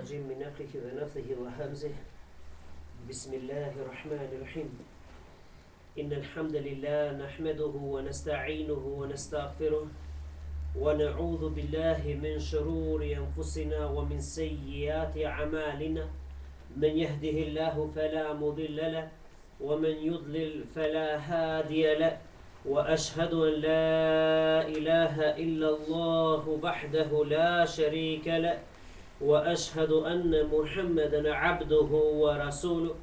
الرجيم من نفخه ونفثه وهمزه بسم الله الرحمن الرحيم إن الحمد لله نحمده ونستعينه ونستغفره ونعوذ بالله من شرور أنفسنا ومن سيئات أعمالنا من يهده الله فلا مضل له ومن يضلل فلا هادي له وأشهد أن لا إله إلا الله وحده لا شريك له وأشهد أن محمدا عبده ورسوله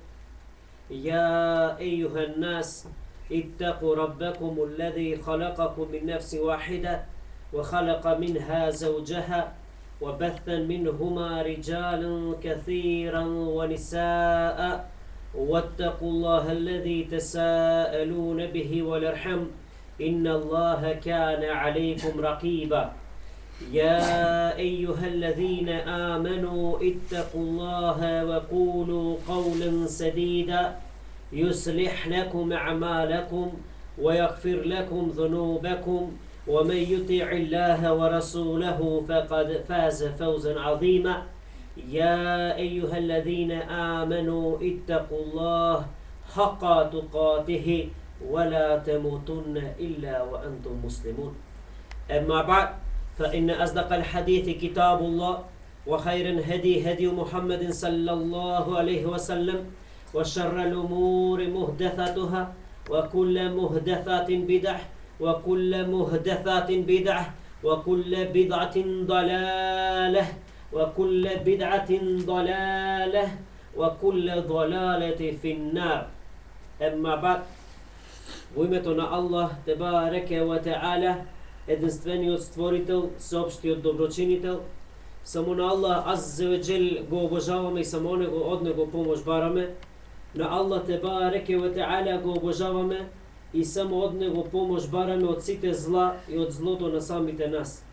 يا أيها الناس اتقوا ربكم الذي خلقكم من نفس واحدة وخلق منها زوجها وبث منهما رجالا كثيرا ونساء واتقوا الله الذي تساءلون به والأرحم إن الله كان عليكم رقيبا يا أيها الذين آمنوا اتقوا الله وقولوا قولا سديدا يصلح لكم أعمالكم ويغفر لكم ذنوبكم ومن يطع الله ورسوله فقد فاز فوزا عظيما يا أيها الذين آمنوا اتقوا الله حق تقاته ولا تموتن إلا وأنتم مسلمون أما بعد فإن أصدق الحديث كتاب الله وخير الهدي هدي محمد صلى الله عليه وسلم وشر الأمور محدثاتها وكل محدثات بدعة وكل محدثات بدعة وكل بدعة ضلالة وكل بدعة ضلالة وكل ضلالة في النار أما بعد وإمتنا الله تبارك وتعالى единствениот створител, сеопштиот доброчинител, само на Аллах аззе ве джел го обожаваме и само од него помош бараме. На Аллах тебареке ве теала го обожаваме и само од него помош бараме од сите зла и од злото на самите нас.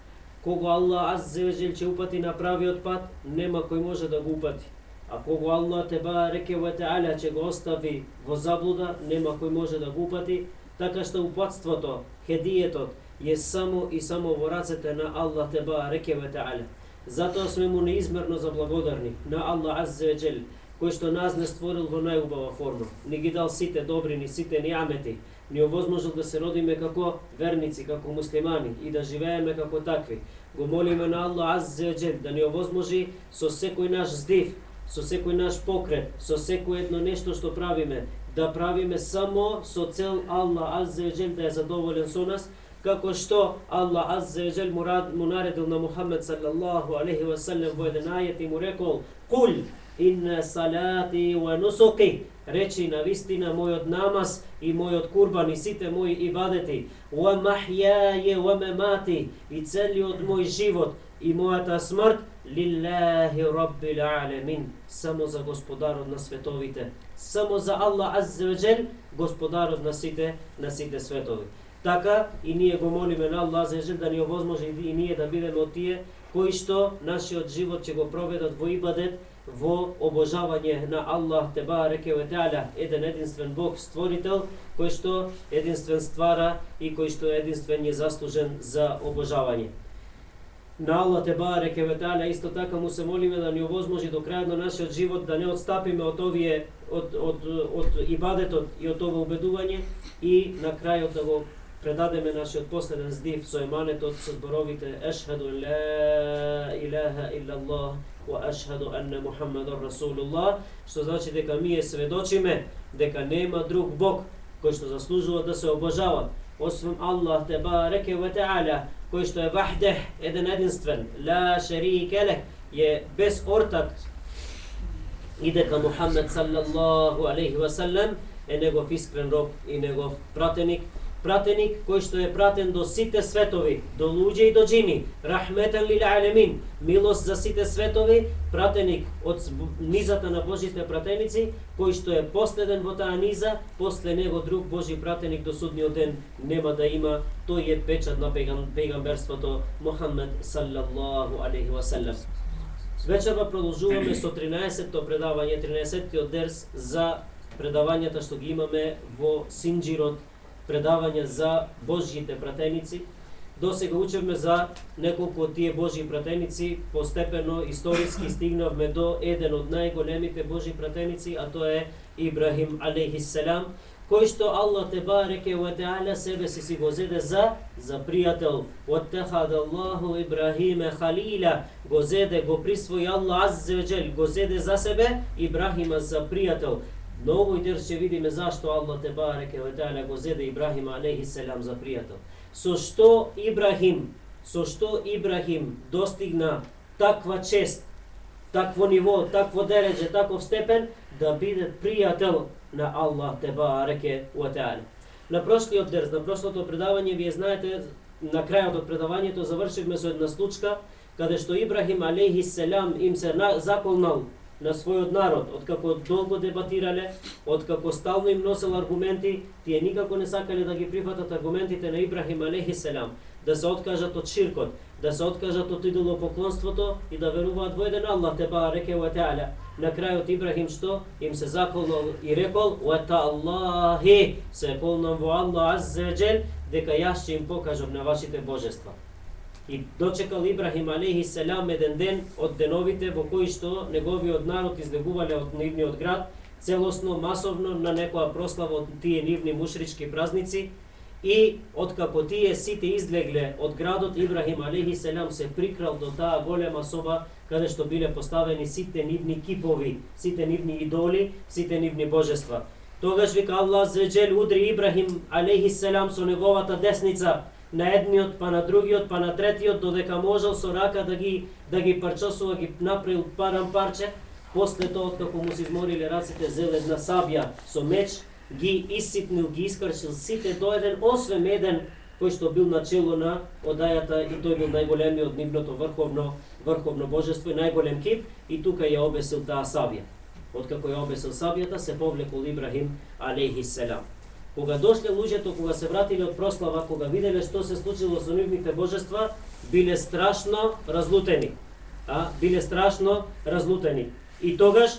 Кого Аллах аззе ве джел ќе упати на правиот пат, нема кој може да го упати. А кого Аллах тебареке ве теала ќе го остави во заблуда, нема кој може да го упати. Така што упатството, хедиетот е само и само во рацете на Аллах тебареке ве теала. Затоа сме му неизмерно заблагодарни на Аллах аззе ве джел, кој што нас не створил во најубава форма, ни ги дал сите добрини, сите ниамети, ни овозможил да се родиме како верници, како муслимани и да живееме како такви. Го молиме на Аллах аззе ве джел да ни овозможи со секој наш здив, со секој наш покрет, со секој едно нешто што правиме, да правиме само со цел Аллах аззе ве джел да е задоволен со нас, како што Аллах аззе ве джел му наредил на Мухамед саллаллаху алейхи ва саллем во еден ајет и му рекол: "Кул инна салати ва нусуки", речи навистина мојот намаз и мојот курбан и сите мои ибадети, "ва махјаје ва мемати", и целиот мој живот и мојата смрт, "лиллахи раббил алемин", само за Господарот на световите, само за Аллах аззе ве джел, Господарот на сите светови. Така и ние го молиме на Аллах аззе ве джел да ни овозможи и ние да бидеме од тие кои што нашиот живот ќе го проведат во ибадет, во обожавање на Аллах тебареке ве теала, еден единствен Бог створител, кој што единствен ствара и кој што единствен е заслужен за обожавање. На Аллах тебареке ве теала исто така му се молиме да ни овозможи до крајот на нашиот живот да не отстапиме од овие од ибадетот и од ова убедување и на крајот да го предадеме нашиот последен здив со еманетот со зборовите "Ешхаду ла илаха иллаллах ва ашхаду анна Мухаммадан расулуллах", што значи дека ние сведочиме дека нема друг Бог кој што заслужува да се обожава освен Аллах тебареке ве теала, кој што е вахдех, еден единствен, ла шарике лех, е без ортак, и дека Мухаммед саллаллаху алейхи ва саллем е негов искрен роб и негов пратеник кој што е пратен до сите светови, до луѓе и до џини, рахметен лил алемин, милост за сите светови, пратеник од низата на Божите пратеници, кој што е последен во таа низа, после него друг Божи пратеник до судниот ден нема да има, тој е печат на пегамберството Мухаммед саллаллаху алейхи ва саллем. Вечерва продолжуваме со 13-то предавање, 13-тиот дерс за предавањата што ги имаме во Синџирот, предавања за Божјите пратеници, Досега учевме за неколку од тие Божји пратеници, постепено историски стигнавме до еден од најголемите Божји пратеници, а тоа е Ибрахим алейхиссалам, кој што Аллах те бареке ва теала себе си го зеде за пријател. Ваттахада Аллаху Ибрахиме халила, го зеде, го присвои Аллах аззе ва џел, го зеде за себе Ибрахима за пријател. Многу и ќе видиме зашто Аллах те бареке ва теала го зеде Ибрахима алейхиссалам за пријател. Со што Ибрахим достигна таква чест, такво ниво, такво дереđе, таков степен да биде пријател на Аллах те бареке ва теала. На прошлиот дерс, на прошлото предавање, вие знаете, на крајот од предавањето завршивме со една случка каде што Ибрахим алейхиссалам им се заколнал на својот народ, откако долго дебатирале, откако стално им носел аргументи, тие никако не сакале да ги прифатат аргументите на Ибрахим алейхиссалам, да се откажат од ширкот, да се откажат од идолопоклонството и да веруваат во еден Аллах те бареке ва теала. На крајот Ибрахим што им се заколнал и рекол: "Ва Аллахи", се колнам во Аллах аззе ва џел, дека јас ќе им покажам на вашите божества. И дочекал Ибрахим алейхиссалам еден ден од деновите во кои што неговиот народ излегувале од нивниот град, целосно, масовно, на некоја прослава од тие нивни мушрички празници. И откако тие сите излегле од градот, Ибрахим алейхиссалам се прикрал до таа голема соба каде што биле поставени сите нивни кипови, сите нивни идоли, сите нивни божества. Тогаш вика Аллах аззе ва џел удри Ибрахим алейхиссалам со неговата десница на едниот, па на другиот, па на третиот, додека можел со рака да ги парчосува, ги направил парче. После тоа, откако му се измориле раците, зел една сабја со меч, ги иситнил, ги искршил сите до еден, освен еден кој што бил начело на одајата, и тој бил најголемиот од нивното врховно божество и најголем кип, и тука ја обесил таа сабја. Откако ја обесил сабјата, се повлекол Ибрахим алейхиссалам. Кога дошле луѓето, кога се вратиле од прослава, кога виделе што се случило со нивните божества, биле страшно разлутени. И тогаш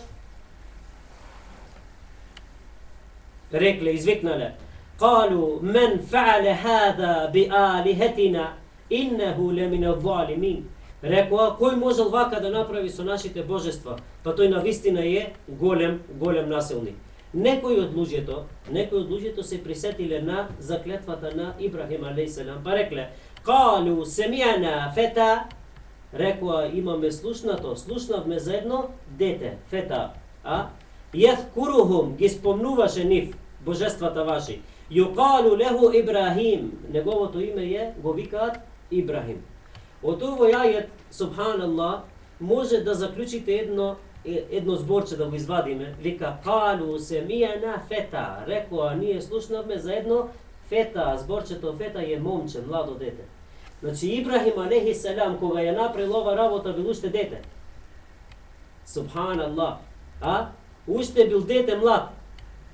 рекле, извикнале: "Калу мен фа'але хада би алихетина иннеху лемин адh-дhalимин." Рекоа: "Кој можел вака да направи со нашите божества? Па тој навистина е голем насилник." Некои од луѓето се присетиле на заклетвата на Ибрахим алейхиссалам, па рекле: "Калу семи'ана фета." Рекоа: "Имаме слушнавме за едно дете, фета, јазкурухум, ги спомнуваше нив божествата ваши. Юкалу леху Ибрахим, неговото име го викаат Ибрахим." Од овој ајет, субханаллах, може да заклучите едно зборче, да го извадиме. Вика: "Калу семи'ана фета." Рекоа: "Ние слушнавме за едно фета." Зборчето фета е момче, младо дете. Значи Ибрахим алейхиссалам, кога ја направил ова работа, бил уште дете. Субханаллах. Уште бил дете, млад,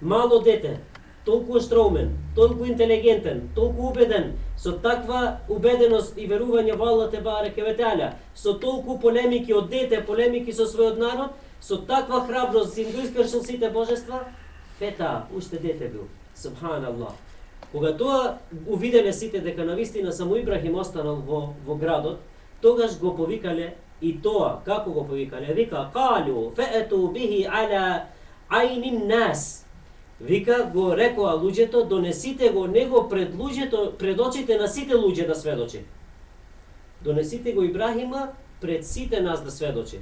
мало дете, толку остроумен, толку интелигентен, толку убеден, со таква убеденост и верување во Аллах те бареке ва теала, со толку полемики од дете, полемики со својот народ, со таква храброст им го искршил сите божества, фета, уште дете бил. Субханаллах. Кога тоа увиделе сите дека навистина само Ибрахим останал во градот, тогаш го повикале. И тоа, како го повикале? Вика: "Калу фа'ту бихи ала ајнин нас." Вика, го рекоа луѓето: "Донесите го него пред луѓето, пред очите на сите луѓе да сведочи." Донесите го Ибрахима пред сите нас да сведочи.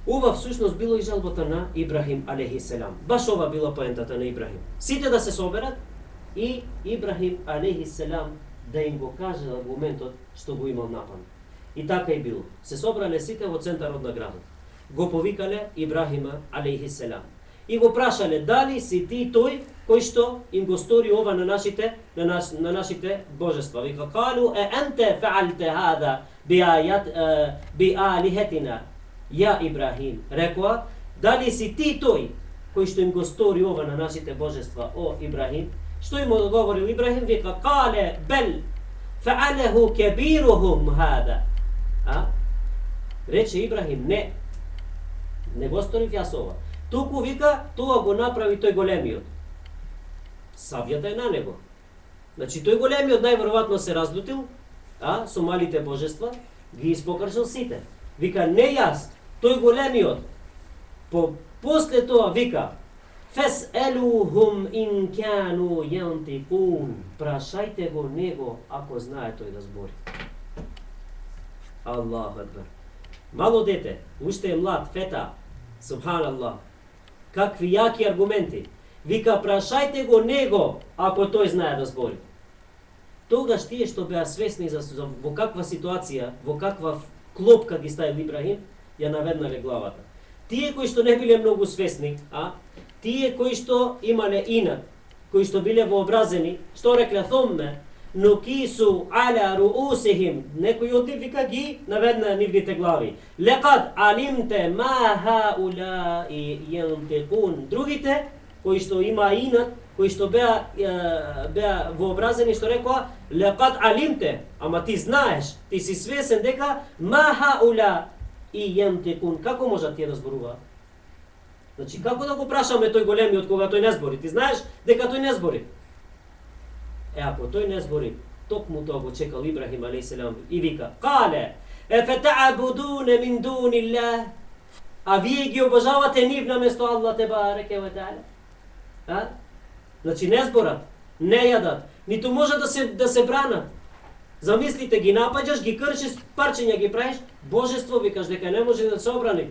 Ова всушност било и жалбата на Ибрахим алейхиссалам. Баш ова била поентата на Ибрахим. Сите да се соберат и Ибрахим алейхиссалам да им го каже аргументот што го имал напамет. И така и било. Се собрале сите во центарот на градот. Го повикале Ибрахима алейхиссалам. И го прашале: "Дали си ти тој кој што им го стори ова на нашите божества?" Вика: "Калу анте фа'алте хада би алихетина ја Ибрахим." Рекоа: "Дали си ти тој кој што им го стори ова на нашите божества, о Ибрахим?" Што им одговорил Ибрахим? Вика: "Кале бел фа'алеху кебирухум хада." Рече Ибрахим: не го сторив јас ова. Туку вика, тоа го направи тој големиот. Сабјата е на него. Значи тој големиот најверојатно се разлютил, со малите божества ги испокршил сите. Вика не јас, тој големиот. После тоа вика феселухум ин кану јантикун. Прашајте го него ако знае тој да збори. Аллаху акбар. Мало дете, уште е млад, фета, субханаллах. Какви јаки аргументи. Вика прашајте го него ако тој знае да збори. Тогаш тие што беа свесни за во каква ситуација, во каква клопка ги ставил Ибрахим, ја наведнале главата. Тие кои што не биле многу свесни, тие кои што имале инат, кои што биле вообразени, што рекле thumma нукису ала руусихим, некои од нив вика ги наведна нивните глави. Лекад алимте ма хауляи јантикун. Другите кои што има инат, кои што беа вообразени, што рекоа лекад алимте, ама ти знаеш, ти си свесен дека ма хауля и јантикун. Како можат тие да зборуваат? Значи како да го прашаме тој големиот кога тој не збори? Ти знаеш дека тој не збори. Ако тој не збори, токму тоа го чекал Ибрахим алейхиселам и вика: "Кале, ефета'будуна мин дунилlah." А вие ги обожавате нив наместо Аллах те бареке ва та'ала. Значи не зборат, не јадат, ниту може да се бранат. Замислите, ги напаѓаш, ги кршиш, парчења ги правиш, божество викаш дека не може да се обрани.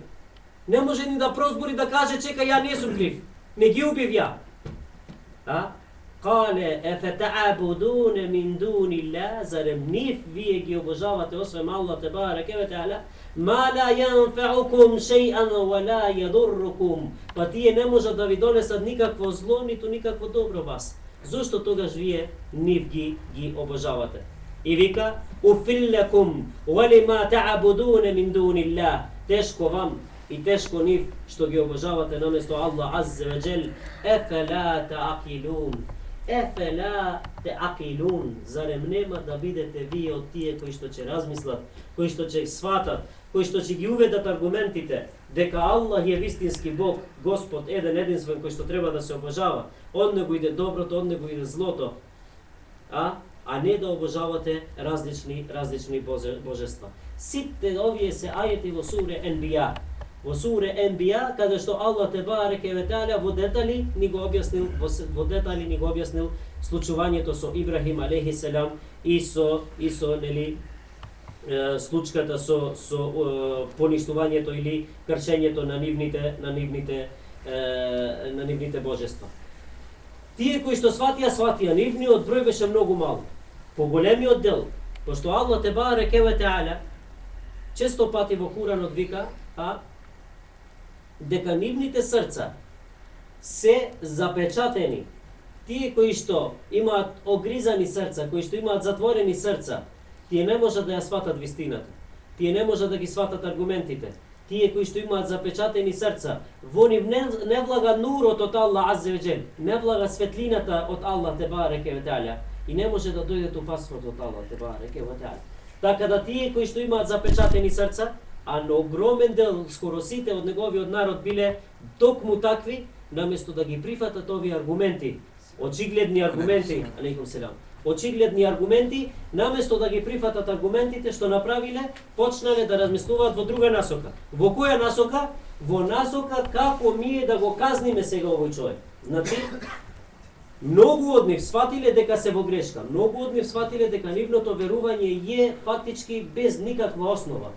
Не може ни да прозбори да каже чека ја не сум крив. Не ги убив ја. Кале ефета'будуна мин дунилlah, зарем нив вие ги обожавате освен Аллах те бареке ва та'ала, ма ла јанфа'укум шеј'ан ва ла јадуррукум. Па тие не можат да ви донесат никакво зло, ниту никакво добро вас. Зошто тогаш вие нив ги обожавате? И вика: уфиллекум валима та'будуна мин дунилlah. Тешко вам и тешко нив што ги обожавате наместо Аллах аззе ва џел. Ефела та'акилун. Ефела та'акилун. Зарем нема да бидете вие од тие кои што ќе размислат, кои што ќе сватат, кои што ќе ги уведат аргументите дека Аллах е вистински Бог, Господ еден единствен кој што треба да се обожава. Од него иде доброто, од него иде злото. А не да обожавате различни божества. Сите овие се ајети во суре Енбија. Во суре Енбија, каде што Аллах те бареке ве та'ала во детали ни го објаснил случувањето со Ибрахим алейхиселам и со случката со поништувањето или кршењето на нивните божества. Тие кои што сватија, нивниот број беше многу мал. Поголемиот дел, пошто Аллах те бареке ве та'ала често пати во Куранот вика, дека нивните срца се запечатени. Тие кои што имаат огризани срца, кои што имаат затворени срца, тие не можат да ја сватат вистината. Тие не можат да ги сватат аргументите. Тие кои што имаат запечатени срца, во нив не влага нурот од Аллах аззе ва џел, не влага светлината од Аллах те бареке ва та'ала и не може да дојде опасност од Аллах те бареке ва та'ала. Така да тие кои што имаат запечатени срца, а на огромен дел, скоро сите од неговиот народ биле токму такви, наместо да ги прифатат овие аргументи, очигледни аргументи, алейкум селам, очигледни аргументи, наместо да ги прифатат аргументите што направиле, почнале да размислуваат во друга насока. Во која насока? Во насока како ние да го казниме сега овој човек. Значи, многу од нив сватиле дека се во грешка, многу од нив сватиле дека нивното верување е фактички без никаква основа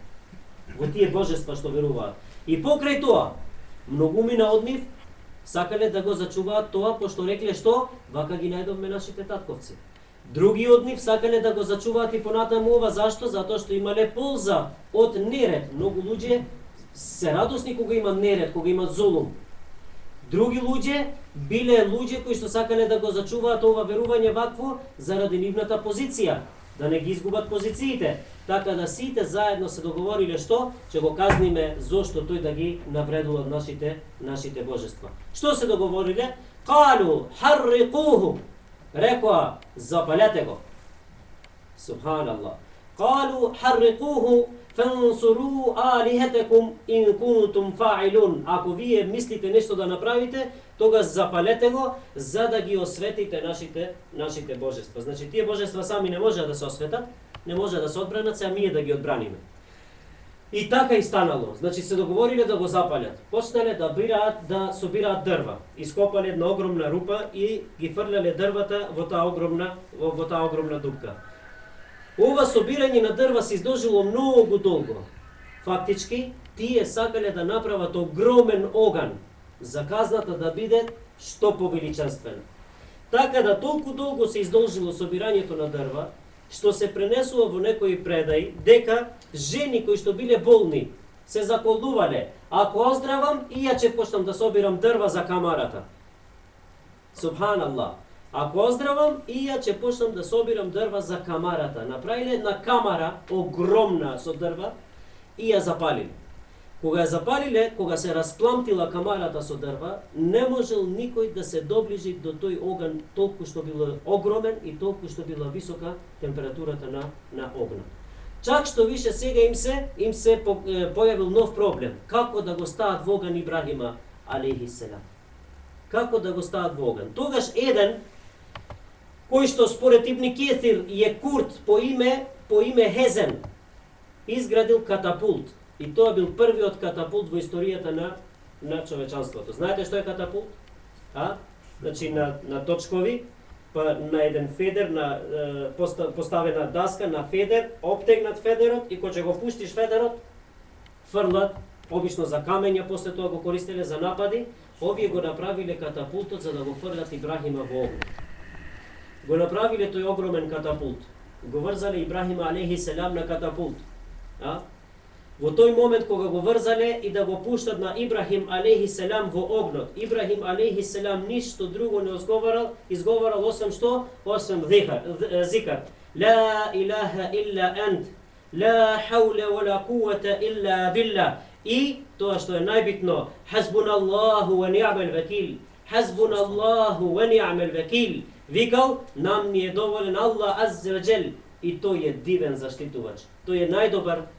во тие божества што веруваат. И покрај тоа, многумина од нив сакале да го зачуваат тоа, пошто рекле што вака ги најдовме нашите татковци. Други од нив сакале да го зачуваат и понатаму ова. Зашто? Затоа што имале полза од неред. Многу луѓе се радосни кога има неред, кога има зулум. Други луѓе биле луѓе кои што сакале да го зачуваат ова верување вакво заради нивната позиција, да не ги изгубат позициите. Така да сите заедно се договориле што ќе го казниме зошто тој да ги навредува нашите божества. Што се договориле? Калу харриқуху. Рекоа запалете го. Субханаллах. Калу харриқуху фансуру алихатакум ин кунтум фаилун. Ако вие мислите нешто да направите, тогаш запалете го за да ги осветите нашите божества. Значи тие божества сами не можеа да се осветат, не може да се одбранат, сега ние да ги одбраниме. И така и станало. Значи се договориле да го запалят. Почнале да собираат дрва. Ископале една огромна рупа и ги фрляле дрвата во таа огромна дупка. Ова собирање на дрва се издолжило многу долго. Фактички, тие сакале да направат огромен оган за казната да биде што повеличанствена. Така да толку долго се издолжило собирањето на дрва, што се пренесува во некои предаи, дека жени кои што биле болни се заколнувале: ако оздравам, и ја ќе почнам да собирам дрва за камарата. Субханаллах. Ако оздравам, и ја ќе почнам да собирам дрва за камарата. Направиле една камара огромна со дрва и ја запалиле. Кога ја запалиле, кога се распламтила камарата со дрва, не можел никој да се доближи до тој оган, толку што било огромен и толку што била висока температурата на огнот. Чак што више сега им се појавил нов проблем. Како да го стават во оган Ибрахима алейхиселам? Како да го стават во оган? Тогаш еден кој што според Ибн Кесир е курд по име Хезен, изградил катапулт. И тоа бил првиот катапулт во историјата на човечанството. Знаете што е катапулт? Значи на точкови, па на еден федер, на поставена даска на федер, обтегнат федерот, и кога го пуштиш федерот, фрлат, обично за камења, после тоа го користеле за напади. Овие го направиле катапултот за да го фрлат Ибрахима во огнот. Го направиле тој огромен катапулт. Го врзале Ибрахима алейхиселам на катапулт. Во тој момент кога го врзале и да го пуштат на Ибрахим алейхиселам во огнот, Ибрахим алейхиселам ништо друго не изговорал освен што? Освен зикар. Ла илаха илла ант, ла хаула ва ла кувата илла билла. И тоа што е најбитно, хасбуналлаху ва ни'мал вакил. Хасбуналлаху ва ни'мал вакил. Викал, нам ни е доволен Аллах азза ва джел. И тој е дивен заштитувач. Тој е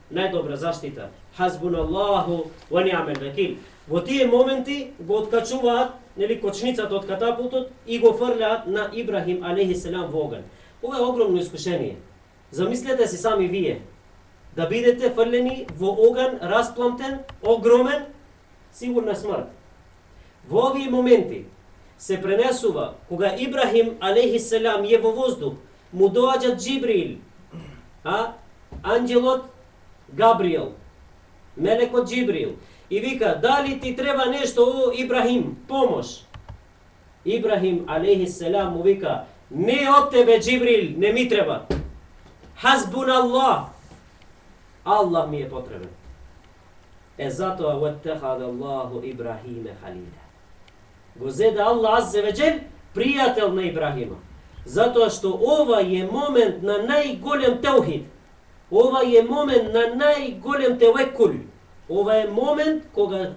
најдобра заштита. Хасбуналлаху ва ни'мал вакил. Во тие моменти го откачуваат, кочницата од катапултот и го фрлаат на Ибрахим алейхиселам во оган. Ова е огромно искушение. Замислете си сами вие да бидете фрлени во оган, распламтен, огромен, сигурна смрт. Во овие моменти се пренесува кога Ибрахим алейхиселам е во воздух, му доаѓа Џибрил, анџелот Габриел, мелекот Џибрил, и вика: дали ти треба нешто, о Ибрахим, помош? Ибрахим алейхиселам му вика: не од тебе, Џибрил, не ми треба. Хасбуналлах, Аллах ми е потребен. Затоа ваттехада Аллаху Ибрахиме халила. Го зеде Аллах аззе ве джел пријател на Ибрахима. Затоа што ова е момент на најголем теухид. Ова е момент на најголем тевекул. Ова е момент кога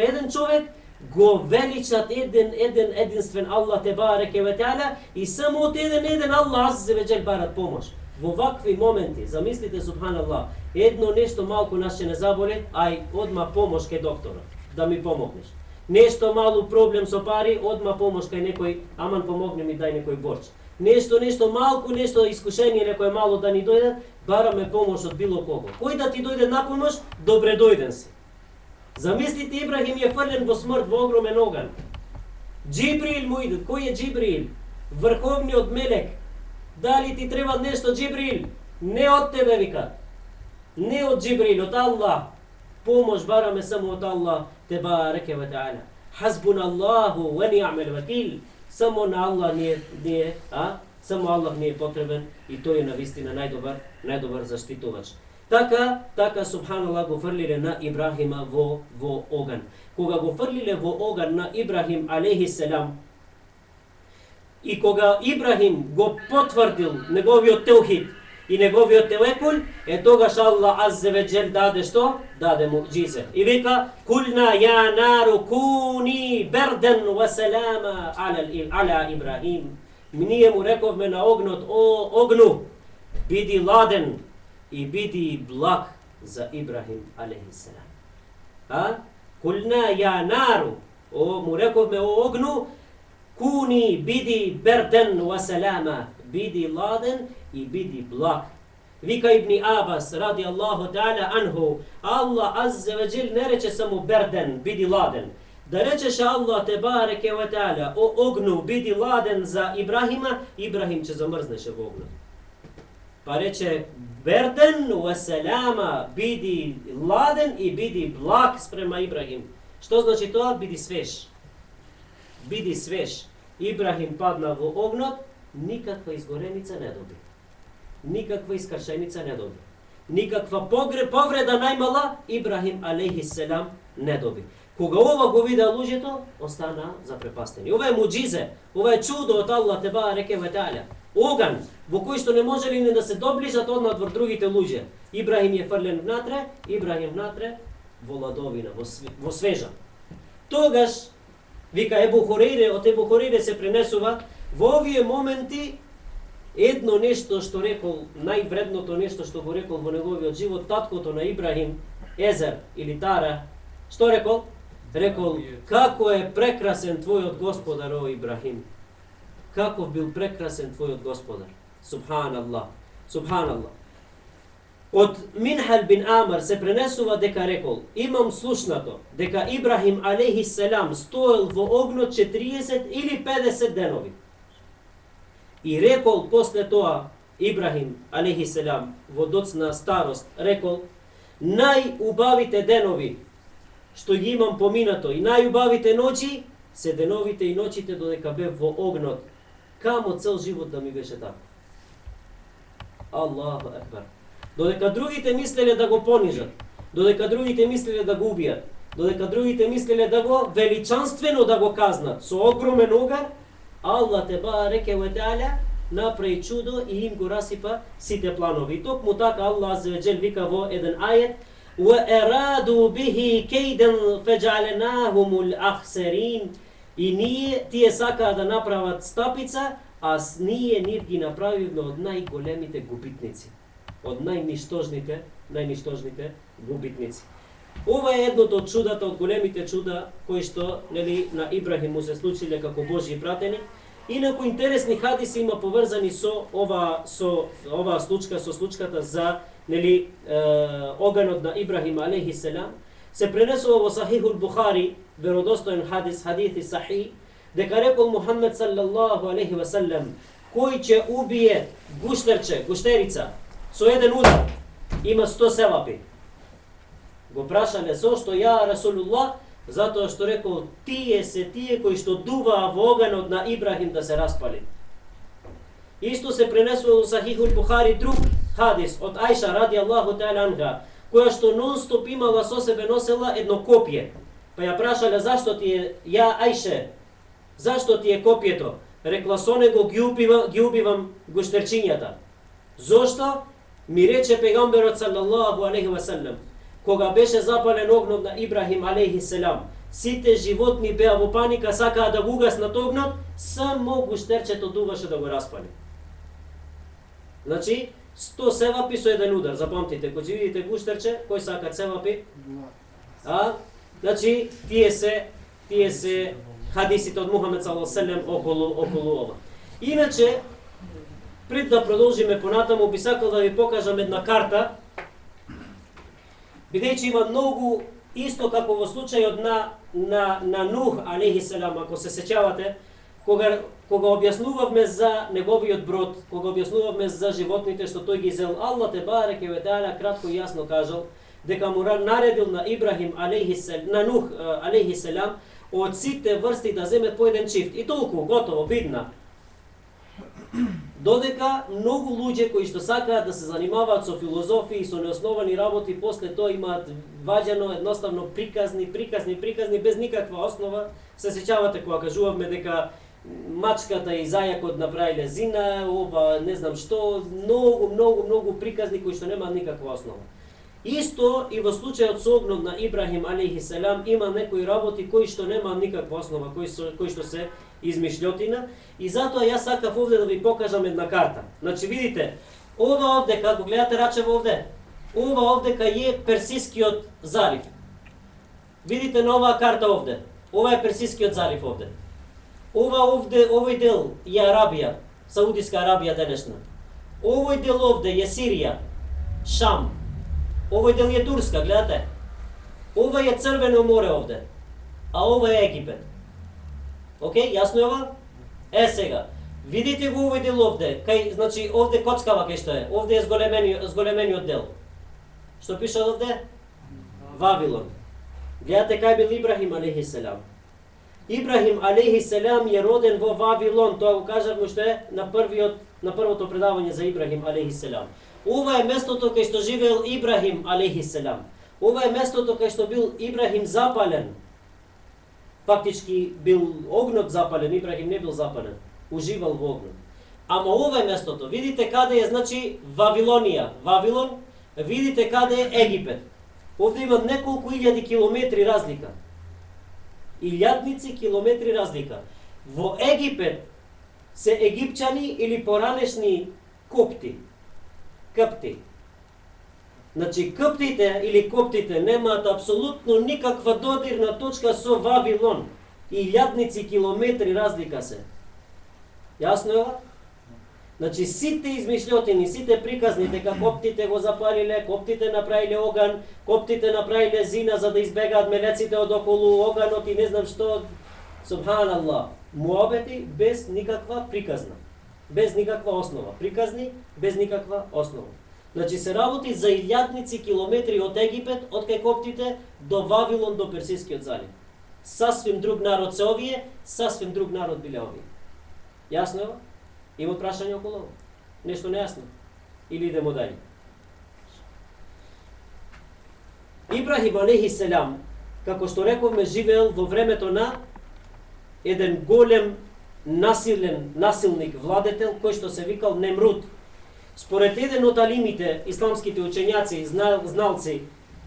еден човек го величат единствен Аллах те бареке ве теала и само од еден Аллах аззе ве джел барат помош. Во вакви моменти, замислите, субханаллах, едно нешто малку нас ќе не заболе, ај одма помош кај докторот, да ми помогнеш. Нешто малу проблем со пари, одма помош кај некој, аман помогне ми, дај некој борч. Нешто малку, нешто искушение некој мало да ни дојде, бараме помош од било кого. Кој да ти дојде на помош, добре дојден си. Замислите, Ибрахим е фрлен во смрт во огромен оган. Џибрил му иде. Кој е Џибрил? Врховниот мелек. Дали ти треба нешто, Џибрил? Не од тебе, вика. Не од Џибрил, од Аллах. Помош бараме само од Аллах те бареке ве теала. Хасбуналлаху ва ни'мал вакил. Само на Аллах само Аллах ни е потребен и тој е навистина најдобар заштитувач. Така субханаллах го фрлиле на Ибрахима во оган. Кога го фрлиле во оган на Ибрахим алейхиселам и кога Ибрахим го потврдил неговиот теухид и неговиот тевекул, тогаш Аллах аззе ве джел даде што? Даде муџизе. И вика: кулна ја нару куни берден ва салама ала Ибрахим. Ние му рековме на огнот: о огну, биди ладен и биди благ за Ибрахим алейхиселам. Кулна ја нару, Му рековме о огну, куни биди берден ва селама, биди ладен и биди благ. Вика Ибн Абас, ради Аллаху та'ala анху, Allah azze ve cel не рече само берден, биди ладен. Да речеше Allah те бареке ва та'ala, о огну, биди ладен за Ибрахима, Ибрахим ќе замрзнеше во огнот. Па рече берден ва селама, биди ладен и биди благ спрема Ибрахим. Што значи тоа? Биди свеж. Биди свеж. Ибрахим падна во огнот, никаква изгореница не доби. Никаква искршеница не доби. Никаква повреда најмала Ибрахим алейхиселам не доби. Кога ова го вида луѓето, остана запрепастени. Ова е муџизе, ова е чудо од Аллах те бареке ва та'ала. Оган во кој што не можели ни да се доближат однад во другите луѓе. Ибрахим е фрлен внатре, Ибрахим внатре во ладовина, во свежа. Тогаш вика Ебу Хурейре, од Ебу Хурейре се пренесува во овие моменти едно нешто што рекол, највредното нешто што го рекол во неговиот живот, таткото на Ибрахим, Езер или Тара, што рекол? Рекол, како е прекрасен твојот Господар, о Ибрахим. Каков бил прекрасен твојот Господар. Субханаллах. Субханаллах. Од Минхал бин Амар се пренесува дека рекол, имам слушнато дека Ибрахим алейхиселам стоел во огнот 40 или 50 денови. И рекол после тоа Ибрахим алейхиселам во доцна старост рекол, најубавите денови што ги имам поминато и најубавите ноќи се деновите и ноќите додека бев во огнот. Камо цел живот да ми беше така. Аллаху екбар. Додека другите мислеле да го понижат, додека другите мислеле да го убијат, додека другите мислеле да го величанствено да го казнат со огромен огар, Аллах те бареке ва та'ала направи чудо и им го расипа сите планови. Токму така Аллах аззе ва џел вика во еден ајет: "Ва ераду бихи кейден феджаленахумул ахсерин." И ние тие сакаа да направат стапица, а ние нив ги направивме од најголемите губитници, од најништожните губитници. Ова е едното од чудата, од големите чуда кои што нели на Ибрахим му се случиле како Божји пратени. Инаку интересни хадиси има поврзани со оваа случка, со случката за нели оганот на Ибрахим алейхиселам. Се пренесува во Сахихул Бухари, веродостоен хадис, хадиси сахих, дека рекол Мухаммед саллаллаху алейхи ва саллем, кој ќе убие гуштерица со еден удар, има 100 севапи. Го прашале зошто ја Расулуллах, затоа што рекол тие се тие кои што дуваа во оганот на Ибрахим да се распали. Исто се пренесува во Сахихул Бухари друг хадис од Ајша ради Аллаху та'ала анха, која што нон-стоп имала со себе носела едно копје. Па ја прашале зашто ти е, ја Ајше, зашто ти е копјето? Рекла, со него ги убивам гуштерчињата. Зошто? Ми рече пегамберот саллаллаху алейхи ва саллем, кога беше запален огнот на Ибрахим алейхиселам, сите животни беа во паника, сакаа да го угаснат огнот, само гуштерчето дуваше да го распали. Значи, 100 севапи со еден удар, запомтите, кога ќе видите гуштерче, кој сака севапи? Значи, тие се хадисите од Мухамед саллаллаху алейхи ва саллем околу ова. Иначе, пред да продолжиме понатаму, би сакал да ви покажам една карта, бидејќи има многу, исто како во случајот на Нух алейхиселам, ако се сеќавате, кога објаснувавме за неговиот брод, кога објаснувавме за животните што тој ги зел, Аллах те бареке ва та'ала кратко и јасно кажал дека му наредил на Ибрахим на Нух алейхиселам од сите врсти да земе по еден чифт. И толку, готово, видна. Додека многу луѓе кои што сакаат да се занимаваат со филозофии и со неосновани работи, после тоа имаат ваѓано едноставно приказни без никаква основа. Се сеќавате кога кажувавме дека мачката и зајакот направиле зина, ова не знам што, многу приказни кои што немаат никаква основа. Исто и во случајот со огнот на Ибрахим алейхиселам има некои работи кои што немаат никаква основа, кои што се измишлјотина, и затоа јас сакав овде да ви покажам една карта. Значи видите, ова овде, како гледате рачево овде, ова овде кај е Персискиот залив. Видите на оваа карта овде. ова е Персискиот залив овде. Овој дел е Арабија, Саудиска Арабија денешна. Овој дел овде е Сирија, Шам. Овој дел е Турска, гледате. Ова е Црвено море овде, а ова е Египет. Океј, јасно е ова? Сега, видите го овој дел овде, значи овде коцкава кај што е, овде е зголемениот дел. Што пише овде? Вавилон. Гледате кај бил Ибрахим алейхиселам. Ибрахим алейхиселам е роден во Вавилон, тоа го кажавме што е на првото предавање за Ибрахим алейхиселам. Ова е местото кај што живеел Ибрахим алейхиселам. Ова е местото кај што бил Ибрахим запален. Фактички бил огнот запален, Ибрахим не бил запален, уживал во огнот. Ама ова е местото, видите каде е, значи Вавилонија, Вавилон, видите каде е Египет. Овде има неколку илјади километри разлика. Илјадници километри разлика. Во Египет се египчани или поранешни копти. Значи кптите или коптите немаат апсолутно никаква додирна точка со Вавилон. Илјадници километри разлика се. Јасно е ова? Значи сите измишлјотини, сите приказни дека коптите го запалиле, коптите направиле оган, коптите направиле зина за да избегаат мелеците од околу оганот и не знам што, субханаллах, муабети без никаква приказна, без никаква основа. Приказни без никаква основа. Значи се работи за илјадници километри од Египет, од кај коптите до Вавилон, до Персискиот залив. Сасвим друг народ се овие, сасвим друг народ биле овие. Јасно е ова? Има прашање околу ова? Нешто нејасно? Или идемо дале? Ибрахим алейхиселам, како што рековме, живеел во времето на еден голем насилник владетел кој што се викал Немруд. Според еден од алимите, исламските учењаци, зналци,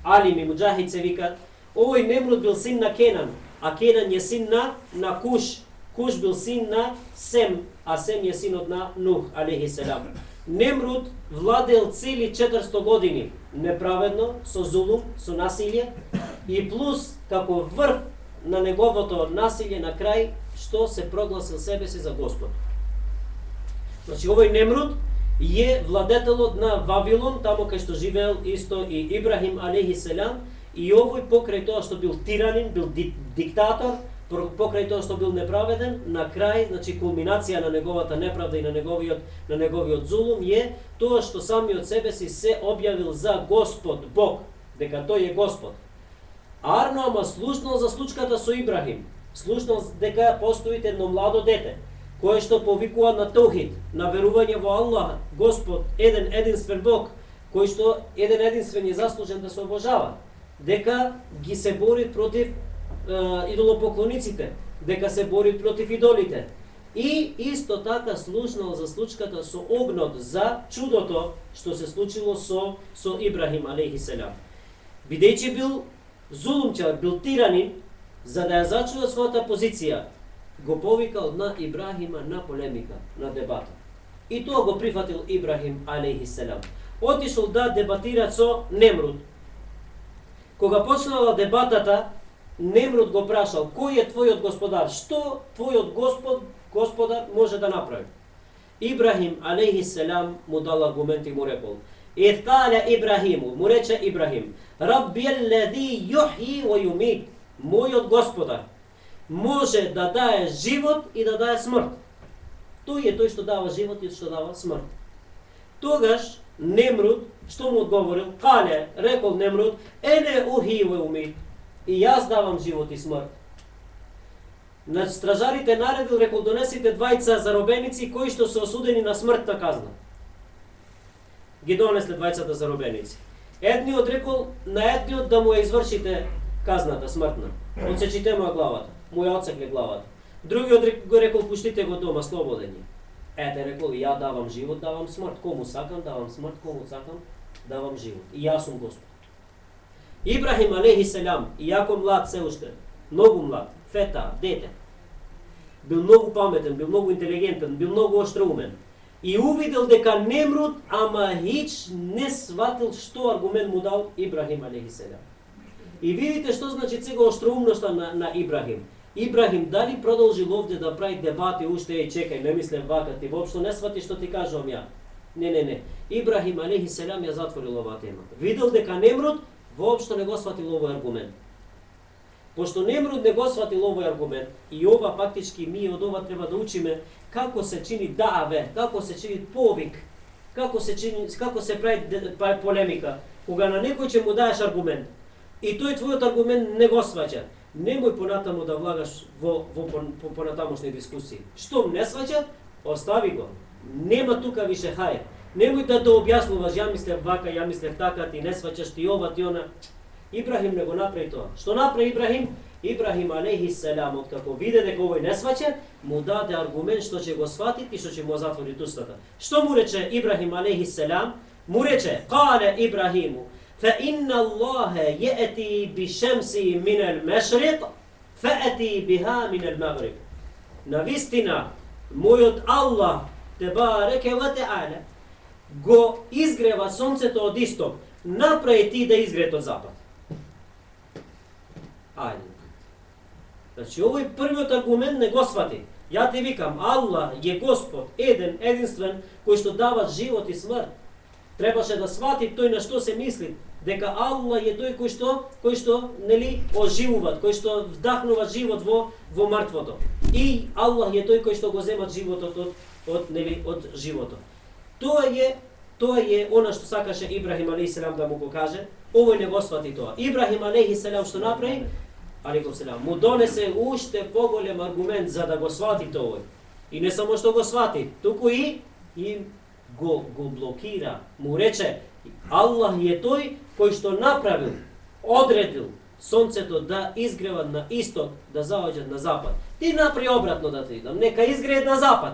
алими, муџахид се викат, овој Немруд бил син на Кенан, а Кенан е син на Куш. Куш бил син на Сем, а Сем е синот на Нух, алейхиселам. Немруд владел цели 400 години, неправедно, со зулум, со насилје, и плюс, како врв на неговото насилје на крај, што се прогласил себе си за Господ. Значи, овој Немруд е владетелот на Вавилон, таму кај што живеел исто и Ибрахим алейхиселам, и овој покрај тоа што бил тиранин, бил диктатор, покрај тоа што бил неправеден, на крај, значи кулминација на неговата неправда и на неговиот зулум е тоа што самиот себе си се објавил за Господ, Бог, дека тој е Господ. Арно, ама слушнал за случката со Ибрахим, слушнал дека постои едно младо дете, кое што повикува на таухид, на верување во Аллах, Господ, единствен Бог, кој што единствен е заслужен да се обожава, дека ги се бори против идолопоклониците, дека се бори против идолите. И исто така слушнал за случката со огнот, за чудото што се случило со Ибрахим алейхиселам. Бидејќи бил зулумчар, бил тиранин, за да ја зачува својата позиција, го повикал на Ибрахима на полемика, на дебата. И тоа го прифатил Ибрахим алейхиселам. Отишол да дебатира со Немруд. Кога почнала дебатата, Немруд го прашал, кој е твојот господар? Што твојот господар може да направи? Ибрахим алейхиселам му дал аргумент и му рекол: "Ид кале Ибрахиму", му рече Ибрахим, "Рабби аллази юхји ва юмит", мојот господар може да дае живот и да дае смрт. Тој е тој што дава живот и што дава смрт. Тогаш Немруд што му одговорил? Кале, рекол Немруд, "Ене ухи ва умит", и јас давам живот и смрт. На стражарите наредил, рекол, донесите двајца заробеници кои што се осудени на смртна казна. Ги донесле двајцата заробеници. Едниот рекол на едниот да му ја извршите казната смртна. Отсечите му ја главата. Му ја отсекле главата. Другиот го рекол, пуштите го дома слободен е. Ете, рекол, ја давам живот, давам смрт. Кому сакам, давам смрт, кому сакам, давам живот. И јас сум Господ. Ибрахим алейхиселам, иако млад се уште, многу млад, фета, дете, бил многу паметен, бил многу интелигентен, бил многу оштроумен. И увидел дека Немруд, ама хич не сватил што аргумент му дал Ибрахим алейхиселам. И видите што значи сега оштроумноста на Ибрахим. Ибрахим дали продолжил овде да прави дебати, уште чекај, не мислам вака, ти воопшто не свати што ти кажувам ја. Не. Ибрахим алейхи селам ја затворил оваа тема. Видел дека Немруд воопшто не го сватил овој аргумент. Пошто Немруд не го сватил овој аргумент, и ова фактички ми од ова треба да учиме како се чини дааве, како се чини повик, како се прави полемика, кога на некој ќе му даеш аргумент и тој твојот аргумент не го сваќа. Немој понатаму да влагаш во понатамошни дискусии. Штом не сваќа, остави го. Нема тука више хај. Немој да објаснуваш, ја мислев вака, ја мислев така, ти не сваќаш, ти ова, ти она. Ибрахим не го направи тоа. Што направи Ибрахим? Ибрахим алейхи селам, откако виде дека овој не сваќа, му даде аргумент што ќе го свати и што ќе му затвори устата. Што му рече Ибрахим алейхи селам? Му рече: "Кале Ибрахиму, فإن الله يأتي بشمس من المشرق فأتي بها من المغرب." Навистина, мојот Аллах тебареке ва теала го изгрева сонцето од исток, направи ти да изгрее од запад. Ајде. Значи, овој првиот аргумент не го свати. Ја ти викам, Аллах е Господ, еден, единствен, кој што дава живот и смрт. Требаше да свати тој на што се мисли, дека Аллах е тој кој што нели оживува, кој што вдахнува живот во мртвото. И Аллах е тој кој што го зема животот од животот. Тоа е она што сакаше Ибрахим алейхи селам да му го каже. Овој не го свати тоа. Ибрахим алейхи селам што направи? Алейкум селам. Му донесе уште поголем аргумент за да го свати тоа. И не само што го свати, туку и го блокира. Му рече: Аллах е тој кој што направил, одредил сонцето да изгрева на исток, да заоѓа на запад. Ти направи обратно да те идам, нека изгрее на запад.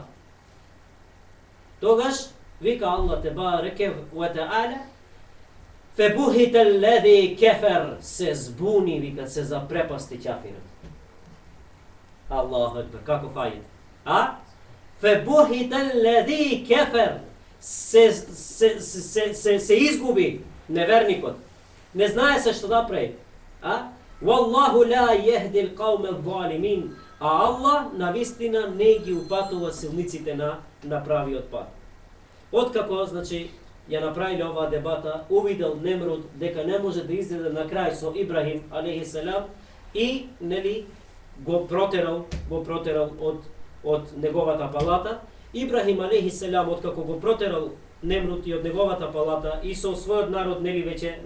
Тогаш вика Аллах тебареке ва теала: "Фебухита аллази кафар", се збуни, вика, се запрепасти ќафирот. Аллаху екбер, како фајет? Фебухита аллази кафар, се изгуби неверникот. Не знае се што да прави. Валлаху ла јехди алқауме алзалимин. А Аллах навистина не ги упатува силниците на правиот пат. Откако, значи, ја направиле оваа дебата, увидел Немруд дека не може да излезе на крај со Ибрахим алейхи селам и нели го протерал од неговата палата. Ибрахим алейхи селам, откако го протерал Немруд и од неговата палата и со својот народ нели веќе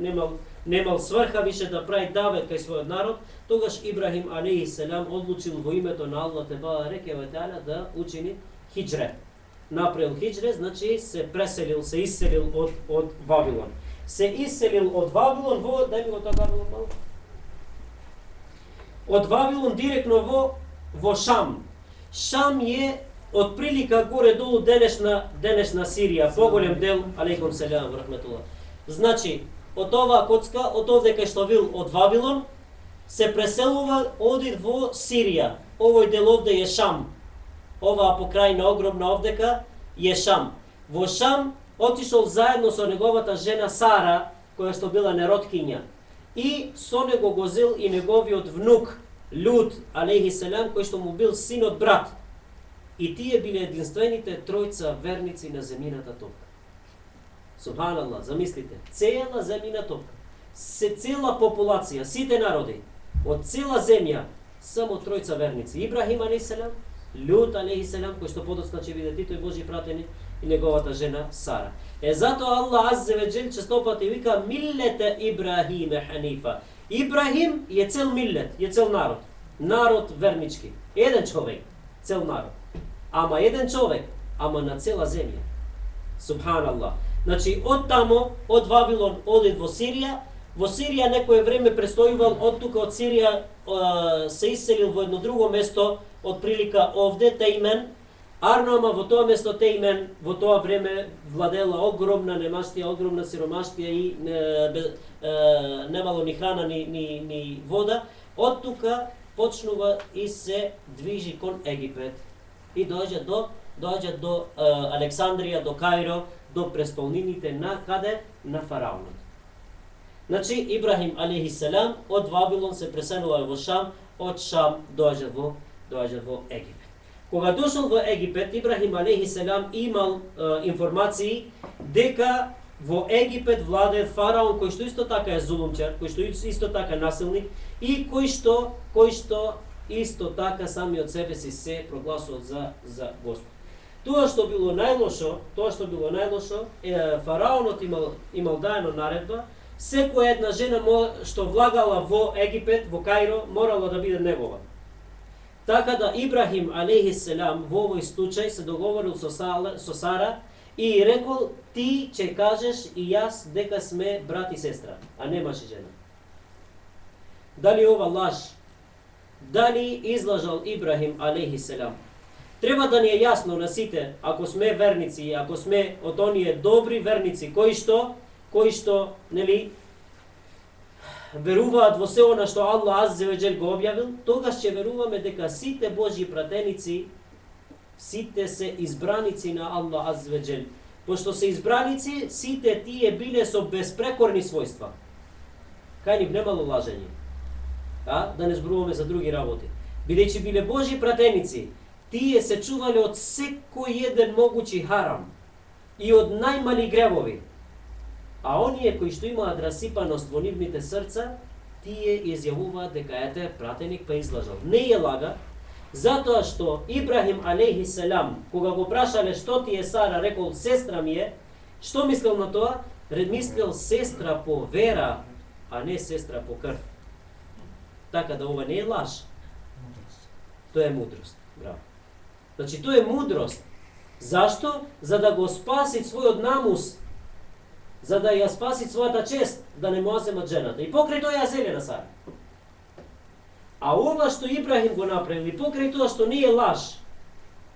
немал сврха више да прави давет кај својот народ, тогаш Ибрахим алейхи селам одлучил во името на Аллах тебареке ва теала да учини хиџре. Направил хиџре, значи се преселил, се исселил од Вавилон. Се исселил од Вавилон дај ми го тоа Вавилон малку. Од Вавилон директно во Шам. Шам е од прилика горе-долу денешна Сирија, поголем дел, алейкум селам, рахметулlah. Значи, од оваа коцка, од овде кај што бил од Вавилон, се преселува оди во Сирија. Овој дел овде е Шам. Оваа покрајна огромна овдека е Шам. Во Шам отишол заедно со неговата жена Сара, која што била нероткиња. И со него го зел и неговиот внук Лут, алейхи селам, кој што му бил синот брат. И тие биле единствените тројца верници на земјината топка. Субханаллах, замислите, цела земјина топка. Цела популација, сите народи, од цела земја, само тројца верници. Ибрахим алейхи селам, Лут алейхи селам, кој што подоцна ќе види тој Божи пратени, и неговата жена Сара. Затоа Аллах аззе ве џел честопати вика миллете Ибрахиме ханифа. Ибрахим е цел миллет, е цел народ. Народ вернички. Еден човек, цел народ. Ама еден човек, ама на цела земја. Субханаллах. Значи, од тамо, од Вавилон, одит во Сирија. Во Сирија некој време престојувал, од тука од Сирија се иселил во едно друго место, од прилика овде, Тејмен. Арнома во тоа место Тејмен, во тоа време владела огромна немаштија, огромна сиромаштија и немало ни храна, ни вода. Од тука почнува и се движи кон Египет. И доаѓа до Александрија, до Кајро, до престолнините на каде? На фараонот. Значи, Ибрахим алейхиссалам од Вавилон се преселува во Шам, од Шам доаѓа во Египет. Кога дошол во Египет, Ибрахим алейхиссалам имал информации дека во Египет владее фараон кој што исто така е зулумчар, кој што исто така насилник и кој што исто така сами од себе си се прогласувал за Господ. Тоа што било најлошо, фараонот имал даено наредба, секоја една жена што влагала во Египет, во Каиро, морала да биде негова. Така да Ибрахим алейхиссалам во овој случај се договорил со Сара и рекол: ти ќе кажеш и јас дека сме брат и сестра, а не маж и жена. Дали ова лаж? Дали излажал Ибрахим алейхиссалам? Треба да ни е јасно на сите, ако сме верници, ако сме од оние добри верници кои што нели веруваат во се она што Аллах аззе ва џел го објавил, тогаш ќе веруваме дека сите Божји пратеници, сите се избраници на Аллах аззе ва џел. Пошто се избраници, сите тие биле со безпрекорни својства. Кај нив немало лажење. Да не зборуваме за други работи. Бидејќи биле Божји пратеници, тие се чувале од секој еден могучи харам и од најмали гревови. А оние кои што имаат расипаност во нивните срца, тие изјавуваат дека ете пратеник па излажал. Не е лага, затоа што Ибрахим алейхиссалам, кога го прашале што ти е Сара, рекол сестра ми е, што мислел на тоа? Мислел сестра по вера, а не сестра по крв. Така да ова не е лаж. Тоа е мудрост. Браво. Значи тоа е мудрост. Зашто? За да го спаси својот намус, за да ја спаси својата чест, да не му земат жената. И покрај тоа ја зеле на Сара. А ова што Ибрахим го направил, и покрај тоа што не е лаж,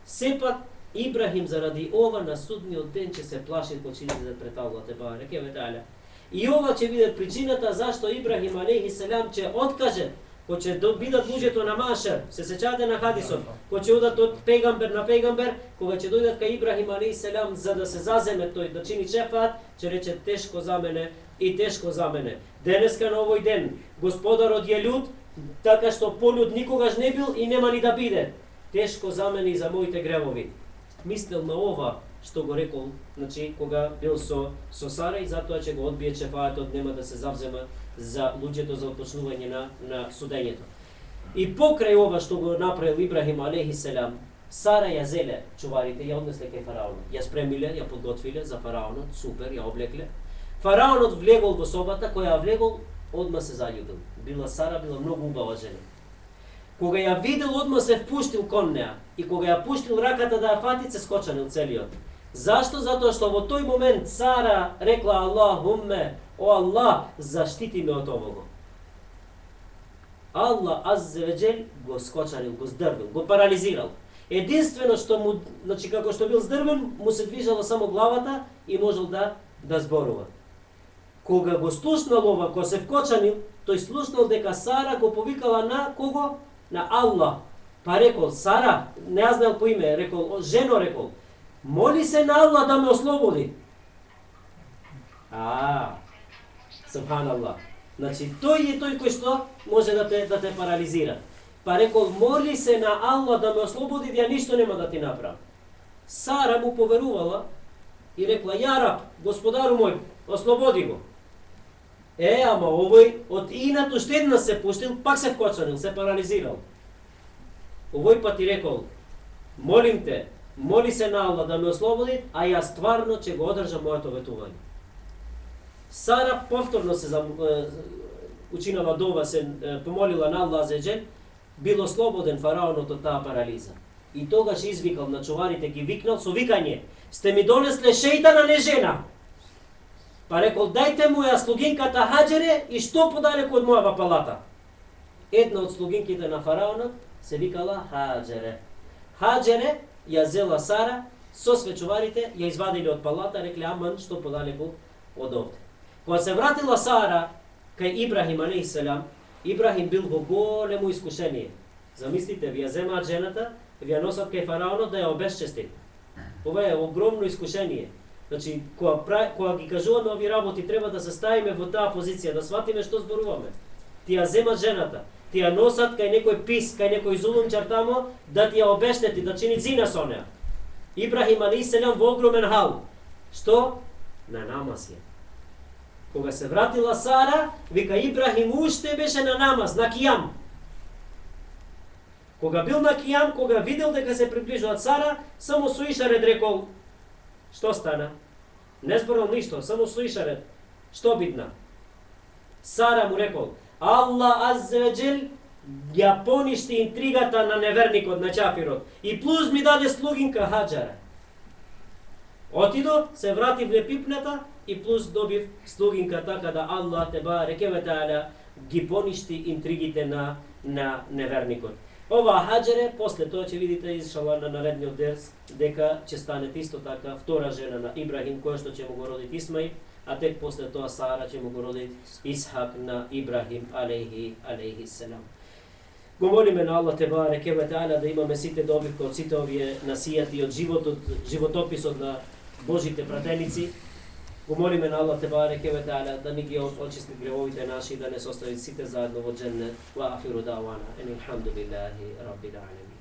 сепак Ибрахим заради ова на судниот ден ќе се плаши кога ќе иде пред Аллах те бареке ве таала. И ова ќе биде причината зашто Ибрахим алейхиссалам ќе откаже, кога ќе бидат луѓето на Машер, се сеќавате на хадисот, кога ќе одат од пегамбер на пегамбер, кога ќе дојдат кај Ибрахим алейхиссалам за да се заземе тој да чини шефаат, ќе рече тешко за мене и тешко за мене. Денеска на овој ден Господарот е људ, така што полюд никогаш не бил и нема ни да биде. Тешко за мене и за моите гревови. Мислел на ова што го рекол, значи кога бил со Сара и затоа ќе го одбие шефаатот, нема да се завзема за луѓето за отпочнување на судењето. И покрај ова што го направил Ибрахим алейхиссалам, Сара ја зеле чуварите, ја однесле кај фараонот. Ја спремиле, ја подготвиле за фараонот, супер, ја облекле. Фараонот влегол во собата, која влегол, одма се заљубил. Сара била многу убава жена. Кога ја видел, одма се впуштил кон неа и кога ја пуштил раката да ја фати, се скочанил целиот. Зашто? Затоа што во тој момент Сара рекла: Аллахумме, о Аллах, заштити ме од ового. Аллах аззе ва џел го скочанил, го здрвил, го парализирал. Единствено што му, значи како што бил здрвен, му се движала само главата и можел да зборува. Кога го слушнал ова, кога се вкочанил, тој слушнал дека Сара го повикала на кого? На Аллах. Па рекол: Сара, не ја знал по име, рекол, жено, рекол, моли се на Аллах да ме ослободи. Субханаллах. Значи тој е тој кој што може да те парализира. Па рекол: моли се на Аллах да ме ослободи, да ништо нема да ти направам. Сара му поверувала и рекла: Ја Раб, Господару мој, ослободи го. Ама овој од инато штедна се пуштил, пак се вкочанил, се парализирал. Овој пат и рекол: молим те, моли се на Аллах да ме ослободи, а јас стварно ќе го одржам моето ветување. Сара повторно се учинала дова, се помолила на Аллах за џел, бил ослободен фараонот од таа парализа. И тогаш извикал на чуварите, ги викнал со викање: сте ми донесле шејтана, не жена. Па рекол: дајте му ја слугинката Хаџере и што подалеку од мојава палата. Една од слугинките на фараонот се викала Хаџере. Хаџере ја зела Сара со свечуварите, ја извадили од палата, рекле: аман, што подалеку од овде. Кога се вратила Сара кај Ибрахим алейхиссалам, Ибрахим бил во големо искушение. Замислите, ви ја земаат жената, ви ја носат кај фараонот да ја обесчестит. Ова е огромно искушение. Значи, кога ги кажуваме ови работи, треба да се ставиме во таа позиција, да сватиме што зборуваме. Тија земат жената, тија носат кај некој пис, кај некој зулумчар тамо, да тија обештети, да чини зина со неа. Ибрахим алейхиселам во огромен хал. Што? На намаз е. Кога се вратила Сара, вика Ибрахим уште беше на намаз, на кијам. Кога бил на кијам, кога видел дека се приближуваат Сара, само со ишарет рекол, што стана? Не зборал ништо, само со ишарет. Што бидна? Сара му рекол, Аллах аззе ва џел ја поништи интригата на неверникот, на чафирот. И плюс ми даде слугинка Хаджара. Отидо, се врати в пипната и плюс добив слугинка, така да Аллах тебареке ва таала ги поништи интригите на неверникот. Ова Хаджаре, после тоа ќе видите иншалла на наредниот дерс, дека ќе стане исто така втора жена на Ибрахим, која што ќе му го роди Исмаил, а тек после тоа Сара ќе му го роди Исхак на Ибрахим алейхи селам. Го молиме на Аллах тебареке ва таала да имаме сите добивка од сите овие насијати од животописот на Божите пратеници. Го молиме на Аллах тебареке ва таала да ни ги очисти гревовите наши, да не се остави сите заедно во џеннет. Ва ахиру давана, алхамдулиллахи раббил алемин.